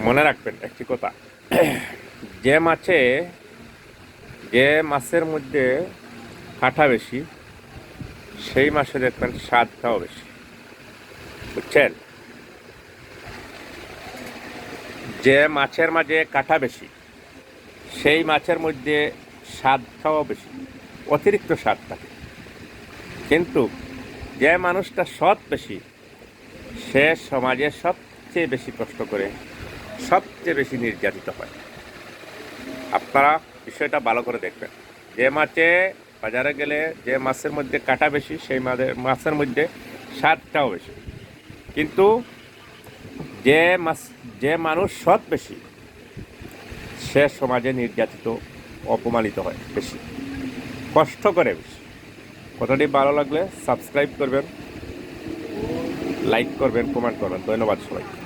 মনে রাখবেন একটি কথা, যে মাছের মধ্যে কাঁটা বেশি সেই মাছে দেখবেন স্বাদটাও বেশি, বুঝছেন? যে মাছের মাঝে কাঁটা বেশি সেই মাছের মধ্যে স্বাদটাও বেশি, অতিরিক্ত স্বাদ থাকে। কিন্তু যে মানুষটা সৎ বেশি সে সমাজে সবচেয়ে বেশি কষ্ট করে, সবচেয়ে বেশি নির্যাতিত হয়। আপনারা বিষয়টা ভালো করে দেখবেন। যে মাছে বাজারে গেলে যে মাছের মধ্যে কাঁটা বেশি সেই মাছের মধ্যে স্বাদটাও বেশি। কিন্তু যে মাছ যে মানুষ সৎ বেশি সে সমাজে নির্যাতিত, অপমানিত হয় বেশি, কষ্ট করে বেশি। কথাটি ভালো লাগলে সাবস্ক্রাইব করবেন, লাইক করবেন, কমেন্ট করবেন। ধন্যবাদ সবাইকে।